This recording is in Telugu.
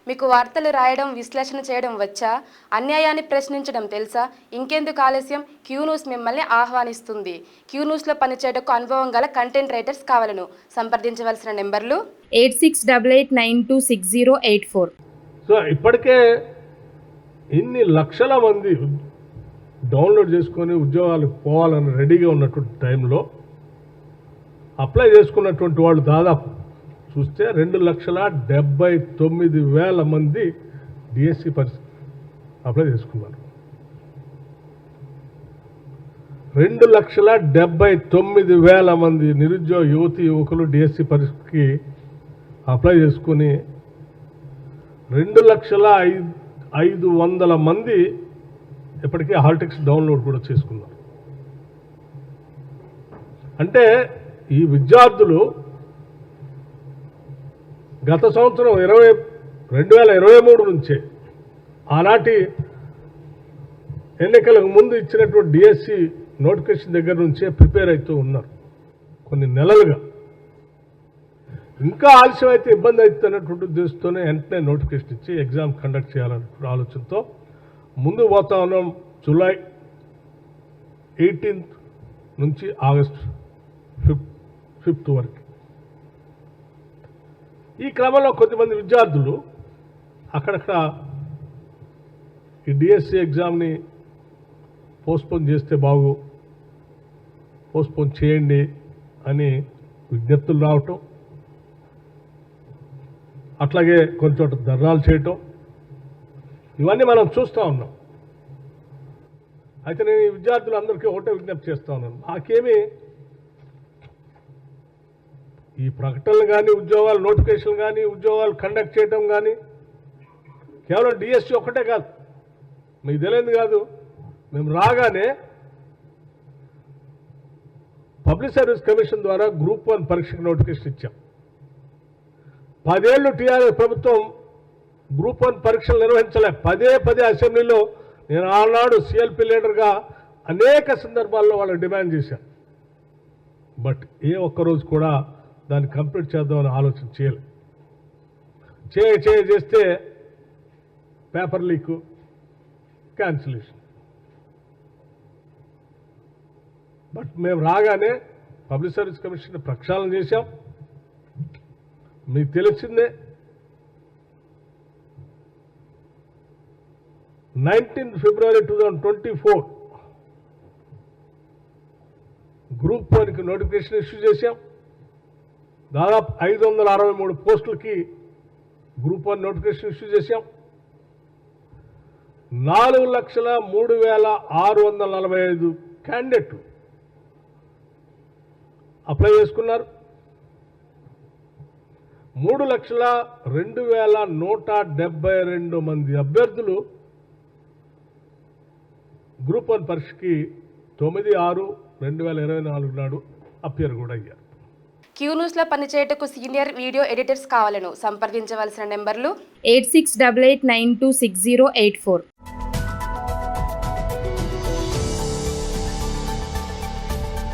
మీకు వార్తలు రాయడం, విశ్లేషణ చేయడం వచ్చా? అన్యాయాన్ని ప్రశ్నించడం తెలుసా? ఇంకెందుకు ఆలస్యం? క్యూ న్యూస్ మిమ్మల్ని ఆహ్వానిస్తుంది. క్యూ న్యూస్లో పనిచేయటకు అనుభవం గల కంటెంట్ రైటర్స్ కావాలను. సంప్రదించవలసిన నెంబర్లు 8688926084. సో ఇప్పటికే ఇన్ని లక్షల మంది డౌన్లోడ్ చేసుకొని ఉద్యోగాలకు పోవాలని రెడీగా ఉన్నటువంటి టైంలో అప్లై చేసుకున్నటువంటి వాళ్ళు దాదాపు చూస్తే 2,79,000 మంది డిఎస్సి అప్లై చేసుకున్నారు. 2,79,000 మంది నిరుద్యోగ యువకులు డిఎస్సి పరీక్షకి అప్లై చేసుకుని 2,05,500 మంది ఇప్పటికీ హాల్ టికెట్స్ డౌన్లోడ్ కూడా చేసుకున్నారు. అంటే ఈ విద్యార్థులు గత సంవత్సరం 2023 నుంచే ఆనాటి ఎన్నికలకు ముందు ఇచ్చినటువంటి డిఎస్సి నోటిఫికేషన్ దగ్గర నుంచే ప్రిపేర్ అవుతూ ఉన్నారు కొన్ని నెలలుగా. ఇంకా ఆలస్యం అయితే ఇబ్బంది అవుతున్నటువంటి ఉద్దేశంతోనే వెంటనే నోటిఫికేషన్ ఇచ్చి ఎగ్జామ్ కండక్ట్ చేయాలనే ఆలోచనతో ముందుకు పోతా ఉన్నాం. జూలై 18 నుంచి ఆగస్ట్ 5 వరకు. ఈ క్రమంలో కొద్దిమంది విద్యార్థులు అక్కడక్కడ ఈ డిఎస్సి ఎగ్జామ్ని పోస్ట్పోన్ చేస్తే పోస్ట్పోన్ చేయండి అని విజ్ఞప్తులు రావటం, అట్లాగే కొంచెం ధర్నాలు చేయటం, ఇవన్నీ మనం చూస్తూ ఉన్నాం. అయితే నేను ఈ విద్యార్థులందరికీ ఒకటే విజ్ఞప్తి చేస్తూ ఉన్నాను. నాకేమీ ఈ ప్రకటనలు కానీ, ఉద్యోగాలు నోటిఫికేషన్ కానీ, ఉద్యోగాలు కండక్ట్ చేయటం కానీ కేవలం డిఎస్సి ఒక్కటే కాదు, మీకు తెలియదు కాదు. మేము రాగానే పబ్లిక్ సర్వీస్ కమిషన్ ద్వారా గ్రూప్ 1 పరీక్షకు నోటిఫికేషన్ ఇచ్చాం. 10 ఏళ్ళు టీఆర్ఎస్ ప్రభుత్వం గ్రూప్ 1 పరీక్షలు నిర్వహించలే. పదే అసెంబ్లీలో నేను ఆనాడు సిఎల్పి లీడర్గా అనేక సందర్భాల్లో వాళ్ళకి డిమాండ్ చేశాను. బట్ ఏ ఒక్కరోజు కూడా దాన్ని కంప్లీట్ చేద్దామని ఆలోచన చేయలే. చేస్తే పేపర్ లీకు, క్యాన్సిలేషన్. బట్ మేము రాగానే పబ్లిక్ సర్వీస్ కమిషన్ ప్రక్షాళన చేశాం. మీకు తెలిసిందే 19 ఫిబ్రవరి 2024 గ్రూప్ 1కి నోటిఫికేషన్ ఇష్యూ చేశాం. దాదాపు 563 పోస్టులకి గ్రూప్ 1 నోటిఫికేషన్ ఇష్యూ చేశాం. 4,03,645 క్యాండిడేట్లు అప్లై చేసుకున్నారు. 3,02,172 మంది అభ్యర్థులు గ్రూప్ 1 పరీక్షకి 9/6/2024 నాడు అపియర్ కూడా అయ్యారు. క్యూ న్యూస్లో పనిచేయటకు సీనియర్ వీడియో ఎడిటర్స్ కావాలను. సంప్రదించవలసిన నెంబర్లు 8688926084.